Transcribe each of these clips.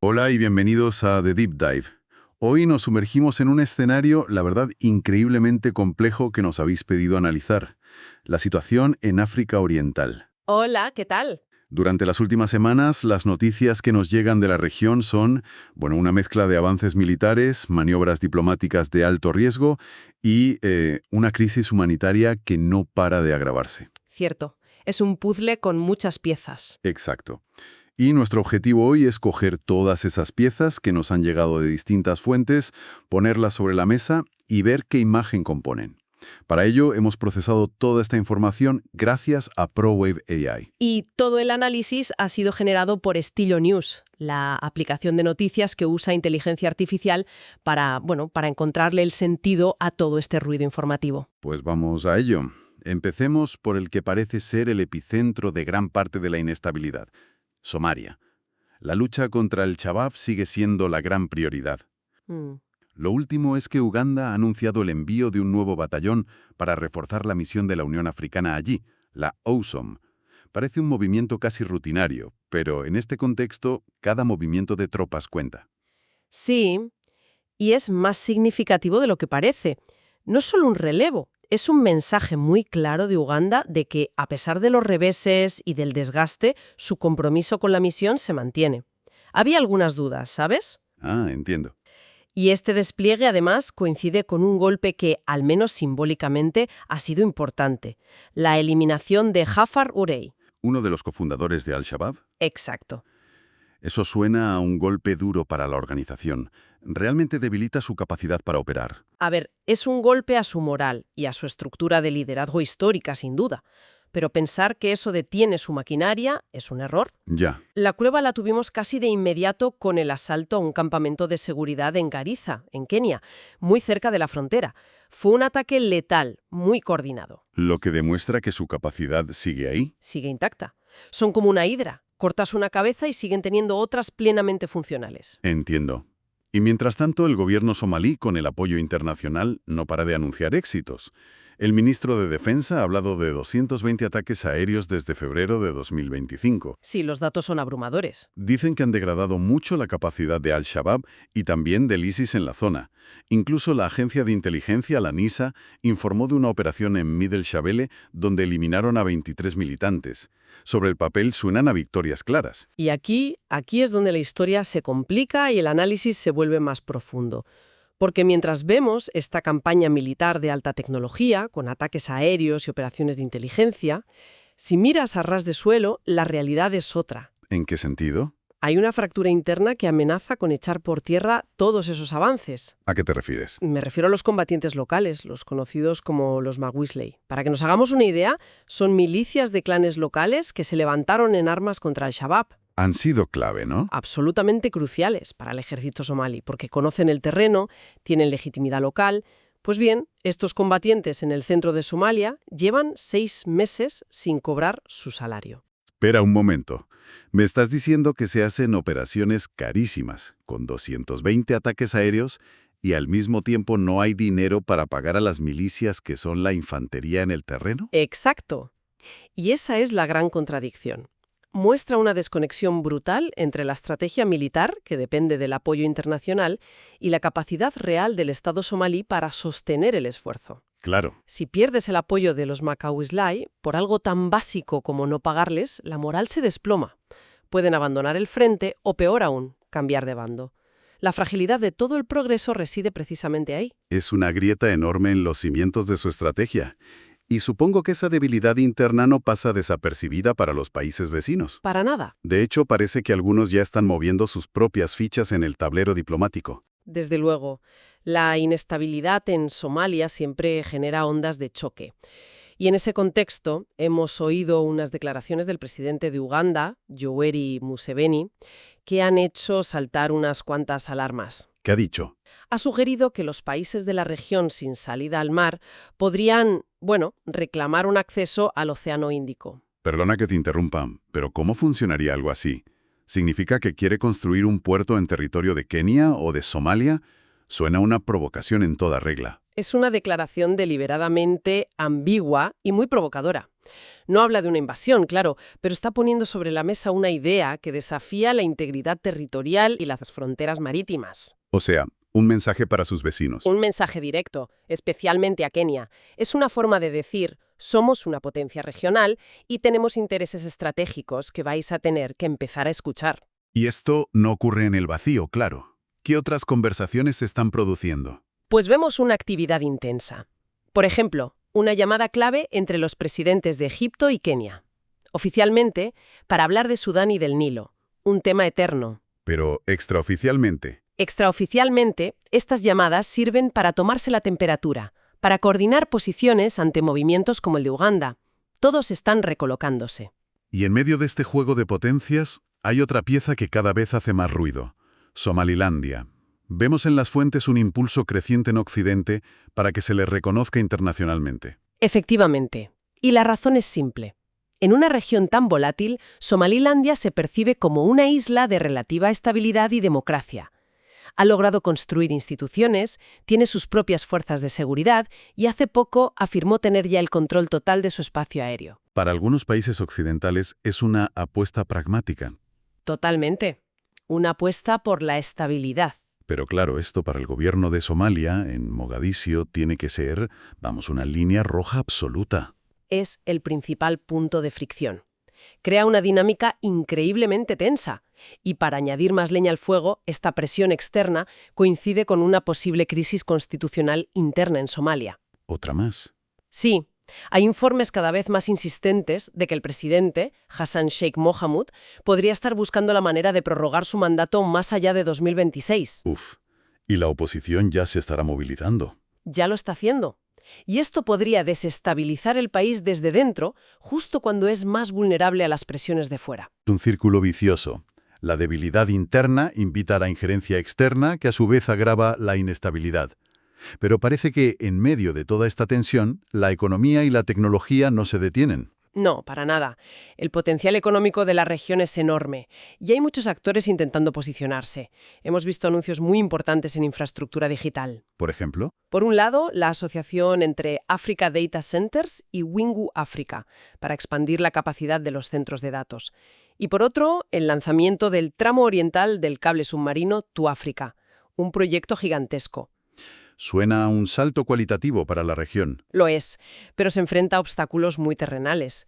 Hola y bienvenidos a The Deep Dive. Hoy nos sumergimos en un escenario, la verdad, increíblemente complejo que nos habéis pedido analizar. La situación en África Oriental. Hola, ¿qué tal? Durante las últimas semanas, las noticias que nos llegan de la región son, una mezcla de avances militares, maniobras diplomáticas de alto riesgo y una crisis humanitaria que no para de agravarse. Cierto, es un puzzle con muchas piezas. Exacto. Y nuestro objetivo hoy es coger todas esas piezas que nos han llegado de distintas fuentes, ponerlas sobre la mesa y ver qué imagen componen. Para ello, hemos procesado toda esta información gracias a ProWave AI. Y todo el análisis ha sido generado por Estilo News, la aplicación de noticias que usa inteligencia artificial para encontrarle el sentido a todo este ruido informativo. Pues vamos a ello. Empecemos por el que parece ser el epicentro de gran parte de la inestabilidad: Somalia. La lucha contra el Shabab sigue siendo la gran prioridad. Mm. Lo último es que Uganda ha anunciado el envío de un nuevo batallón para reforzar la misión de la Unión Africana allí, la OUSOM. Parece un movimiento casi rutinario, pero en este contexto, cada movimiento de tropas cuenta. Sí, y es más significativo de lo que parece. No es solo un relevo, es un mensaje muy claro de Uganda de que, a pesar de los reveses y del desgaste, su compromiso con la misión se mantiene. Había algunas dudas, ¿sabes? Ah, entiendo. Y este despliegue, además, coincide con un golpe que, al menos simbólicamente, ha sido importante: la eliminación de Jafar Urey. ¿Uno de los cofundadores de Al-Shabaab? Exacto. Eso suena a un golpe duro para la organización. Realmente debilita su capacidad para operar. A ver, es un golpe a su moral y a su estructura de liderazgo histórica, sin duda. Pero pensar que eso detiene su maquinaria es un error. Ya. La prueba la tuvimos casi de inmediato con el asalto a un campamento de seguridad en Garissa, en Kenia, muy cerca de la frontera. Fue un ataque letal, muy coordinado. Lo que demuestra que su capacidad sigue ahí. Sigue intacta. Son como una hidra. Cortas una cabeza y siguen teniendo otras plenamente funcionales. Entiendo. Y mientras tanto, el gobierno somalí, con el apoyo internacional, no para de anunciar éxitos. El ministro de Defensa ha hablado de 220 ataques aéreos desde febrero de 2025. Sí, los datos son abrumadores. Dicen que han degradado mucho la capacidad de Al-Shabaab y también del ISIS en la zona. Incluso la agencia de inteligencia, la NISA, informó de una operación en Middle Shabelle donde eliminaron a 23 militantes. Sobre el papel suenan a victorias claras. Y aquí es donde la historia se complica y el análisis se vuelve más profundo. Porque mientras vemos esta campaña militar de alta tecnología, con ataques aéreos y operaciones de inteligencia, si miras a ras de suelo, la realidad es otra. ¿En qué sentido? Hay una fractura interna que amenaza con echar por tierra todos esos avances. ¿A qué te refieres? Me refiero a los combatientes locales, los conocidos como los Mawisley. Para que nos hagamos una idea, son milicias de clanes locales que se levantaron en armas contra el Shabab. Han sido clave, ¿no? Absolutamente cruciales para el ejército somalí, porque conocen el terreno, tienen legitimidad local. Pues bien, estos combatientes en el centro de Somalia llevan 6 meses sin cobrar su salario. Espera un momento. Me estás diciendo que se hacen operaciones carísimas, con 220 ataques aéreos, y al mismo tiempo no hay dinero para pagar a las milicias que son la infantería en el terreno? Exacto. Y esa es la gran contradicción. Muestra una desconexión brutal entre la estrategia militar, que depende del apoyo internacional, y la capacidad real del Estado somalí para sostener el esfuerzo. Claro. Si pierdes el apoyo de los Macawislay, por algo tan básico como no pagarles, la moral se desploma. Pueden abandonar el frente o, peor aún, cambiar de bando. La fragilidad de todo el progreso reside precisamente ahí. Es una grieta enorme en los cimientos de su estrategia. Y supongo que esa debilidad interna no pasa desapercibida para los países vecinos. Para nada. De hecho, parece que algunos ya están moviendo sus propias fichas en el tablero diplomático. Desde luego, la inestabilidad en Somalia siempre genera ondas de choque. Y en ese contexto hemos oído unas declaraciones del presidente de Uganda, Yoweri Museveni, que han hecho saltar unas cuantas alarmas. ¿Qué ha dicho? Ha sugerido que los países de la región sin salida al mar podrían, reclamar un acceso al Océano Índico. Perdona que te interrumpa, pero ¿cómo funcionaría algo así? ¿Significa que quiere construir un puerto en territorio de Kenia o de Somalia? Suena una provocación en toda regla. Es una declaración deliberadamente ambigua y muy provocadora. No habla de una invasión, claro, pero está poniendo sobre la mesa una idea que desafía la integridad territorial y las fronteras marítimas. O sea, un mensaje para sus vecinos. Un mensaje directo, especialmente a Kenia. Es una forma de decir, somos una potencia regional y tenemos intereses estratégicos que vais a tener que empezar a escuchar. Y esto no ocurre en el vacío, claro. ¿Qué otras conversaciones se están produciendo? Pues vemos una actividad intensa. Por ejemplo, una llamada clave entre los presidentes de Egipto y Kenia. Oficialmente, para hablar de Sudán y del Nilo, un tema eterno. Pero extraoficialmente. Extraoficialmente, estas llamadas sirven para tomarse la temperatura, para coordinar posiciones ante movimientos como el de Uganda. Todos están recolocándose. Y en medio de este juego de potencias, hay otra pieza que cada vez hace más ruido. Somalilandia. Vemos en las fuentes un impulso creciente en Occidente para que se le reconozca internacionalmente. Efectivamente. Y la razón es simple. En una región tan volátil, Somalilandia se percibe como una isla de relativa estabilidad y democracia. Ha logrado construir instituciones, tiene sus propias fuerzas de seguridad y hace poco afirmó tener ya el control total de su espacio aéreo. Para algunos países occidentales es una apuesta pragmática. Totalmente. Una apuesta por la estabilidad. Pero claro, esto para el gobierno de Somalia, en Mogadiscio, tiene que ser, una línea roja absoluta. Es el principal punto de fricción. Crea una dinámica increíblemente tensa. Y para añadir más leña al fuego, esta presión externa coincide con una posible crisis constitucional interna en Somalia. ¿Otra más? Sí, hay informes cada vez más insistentes de que el presidente, Hassan Sheikh Mohamud, podría estar buscando la manera de prorrogar su mandato más allá de 2026. Y la oposición ya se estará movilizando. Ya lo está haciendo. Y esto podría desestabilizar el país desde dentro, justo cuando es más vulnerable a las presiones de fuera. Un círculo vicioso. La debilidad interna invita a la injerencia externa, que a su vez agrava la inestabilidad. Pero parece que, en medio de toda esta tensión, la economía y la tecnología no se detienen. No, para nada. El potencial económico de la región es enorme y hay muchos actores intentando posicionarse. Hemos visto anuncios muy importantes en infraestructura digital. Por ejemplo, Por un lado, la asociación entre Africa Data Centers y Wingu Africa, para expandir la capacidad de los centros de datos. Y por otro, el lanzamiento del tramo oriental del cable submarino Tuáfrica, un proyecto gigantesco. suena a un salto cualitativo para la región. Lo es, pero se enfrenta a obstáculos muy terrenales.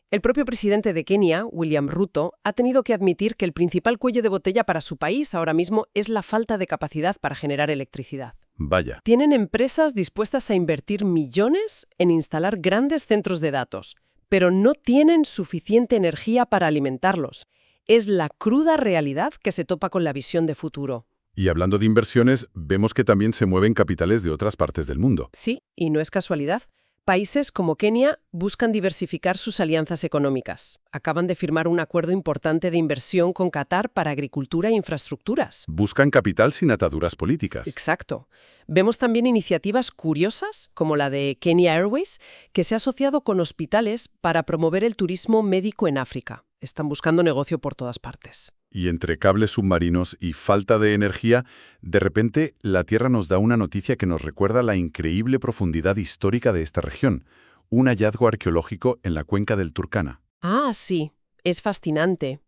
El propio presidente de Kenia, William Ruto, ha tenido que admitir que el principal cuello de botella para su país ahora mismo es la falta de capacidad para generar electricidad. Vaya. Tienen empresas dispuestas a invertir millones en instalar grandes centros de datos, pero no tienen suficiente energía para alimentarlos. Es la cruda realidad que se topa con la visión de futuro. Y hablando de inversiones, vemos que también se mueven capitales de otras partes del mundo. Sí, y no es casualidad. Países como Kenia buscan diversificar sus alianzas económicas. Acaban de firmar un acuerdo importante de inversión con Qatar para agricultura e infraestructuras. Buscan capital sin ataduras políticas. Exacto. Vemos también iniciativas curiosas, como la de Kenya Airways, que se ha asociado con hospitales para promover el turismo médico en África. Están buscando negocio por todas partes. Y entre cables submarinos y falta de energía, de repente la Tierra nos da una noticia que nos recuerda la increíble profundidad histórica de esta región, un hallazgo arqueológico en la cuenca del Turkana. Ah, sí, es fascinante.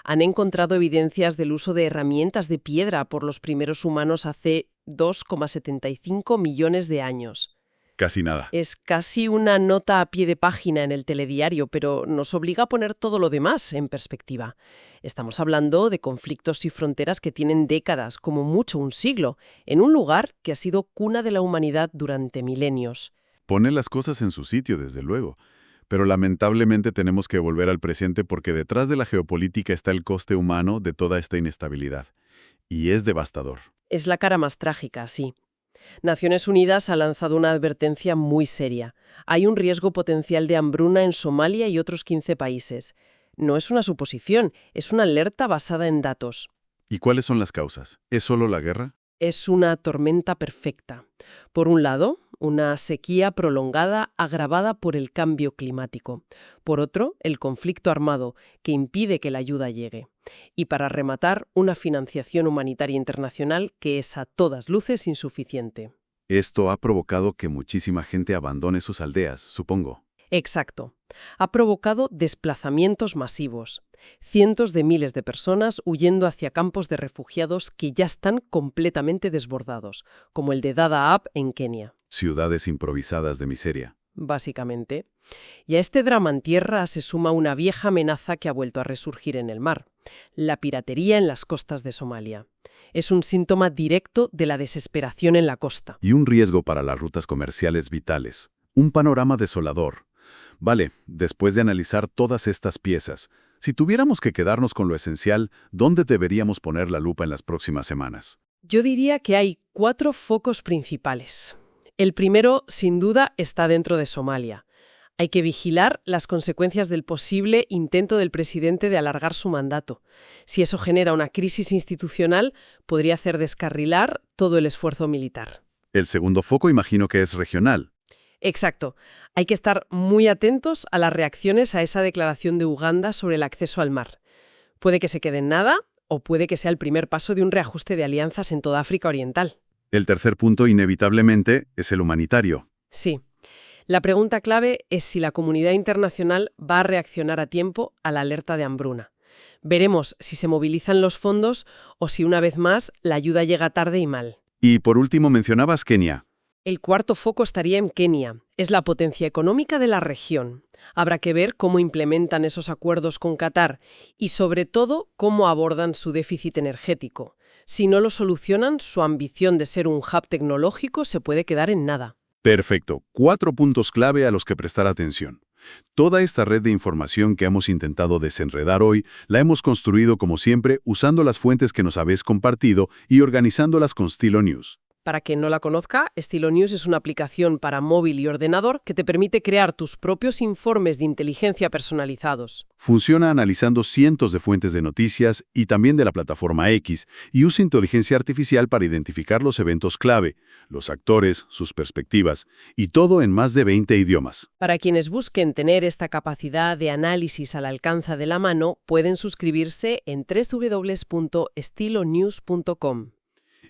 Han encontrado evidencias del uso de herramientas de piedra por los primeros humanos hace 2,75 millones de años. Casi nada. Es casi una nota a pie de página en el telediario, pero nos obliga a poner todo lo demás en perspectiva. Estamos hablando de conflictos y fronteras que tienen décadas, como mucho un siglo, en un lugar que ha sido cuna de la humanidad durante milenios. Pone las cosas en su sitio, desde luego. Pero lamentablemente tenemos que volver al presente porque detrás de la geopolítica está el coste humano de toda esta inestabilidad. Y es devastador. Es la cara más trágica, sí. Naciones Unidas ha lanzado una advertencia muy seria. Hay un riesgo potencial de hambruna en Somalia y otros 15 países. No es una suposición, es una alerta basada en datos. ¿Y cuáles son las causas? ¿Es solo la guerra? Es una tormenta perfecta. Por un lado, una sequía prolongada agravada por el cambio climático. Por otro, el conflicto armado, que impide que la ayuda llegue. Y para rematar, una financiación humanitaria internacional que es a todas luces insuficiente. Esto ha provocado que muchísima gente abandone sus aldeas, supongo. Exacto. Ha provocado desplazamientos masivos. Cientos de miles de personas huyendo hacia campos de refugiados que ya están completamente desbordados, como el de Dadaab en Kenia. Ciudades improvisadas de miseria. Básicamente. Y a este drama en tierra se suma una vieja amenaza que ha vuelto a resurgir en el mar: la piratería en las costas de Somalia. Es un síntoma directo de la desesperación en la costa. Y un riesgo para las rutas comerciales vitales. Un panorama desolador. Vale, después de analizar todas estas piezas, si tuviéramos que quedarnos con lo esencial, ¿dónde deberíamos poner la lupa en las próximas semanas? Yo diría que hay 4 focos principales. El primero, sin duda, está dentro de Somalia. Hay que vigilar las consecuencias del posible intento del presidente de alargar su mandato. Si eso genera una crisis institucional, podría hacer descarrilar todo el esfuerzo militar. El segundo foco imagino que es regional. Exacto. Hay que estar muy atentos a las reacciones a esa declaración de Uganda sobre el acceso al mar. Puede que se quede en nada o puede que sea el primer paso de un reajuste de alianzas en toda África Oriental. El tercer punto, inevitablemente, es el humanitario. Sí. La pregunta clave es si la comunidad internacional va a reaccionar a tiempo a la alerta de hambruna. Veremos si se movilizan los fondos o si una vez más la ayuda llega tarde y mal. Y por último mencionabas Kenia. El cuarto foco estaría en Kenia. Es la potencia económica de la región. Habrá que ver cómo implementan esos acuerdos con Qatar y, sobre todo, cómo abordan su déficit energético. Si no lo solucionan, su ambición de ser un hub tecnológico se puede quedar en nada. Perfecto. 4 puntos clave a los que prestar atención. Toda esta red de información que hemos intentado desenredar hoy la hemos construido, como siempre, usando las fuentes que nos habéis compartido y organizándolas con Stilo News. Para quien no la conozca, Stilo News es una aplicación para móvil y ordenador que te permite crear tus propios informes de inteligencia personalizados. Funciona analizando cientos de fuentes de noticias y también de la plataforma X, y usa inteligencia artificial para identificar los eventos clave, los actores, sus perspectivas, y todo en más de 20 idiomas. Para quienes busquen tener esta capacidad de análisis al alcance de la mano, pueden suscribirse en www.estilonews.com.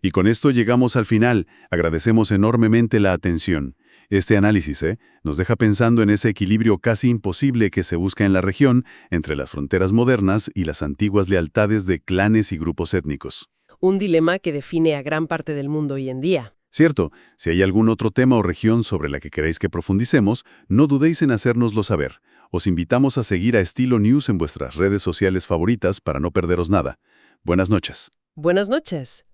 Y con esto llegamos al final. Agradecemos enormemente la atención. Este análisis nos deja pensando en ese equilibrio casi imposible que se busca en la región entre las fronteras modernas y las antiguas lealtades de clanes y grupos étnicos. Un dilema que define a gran parte del mundo hoy en día. Cierto, si hay algún otro tema o región sobre la que queréis que profundicemos, no dudéis en hacérnoslo saber. Os invitamos a seguir a Stilo News en vuestras redes sociales favoritas para no perderos nada. Buenas noches. Buenas noches.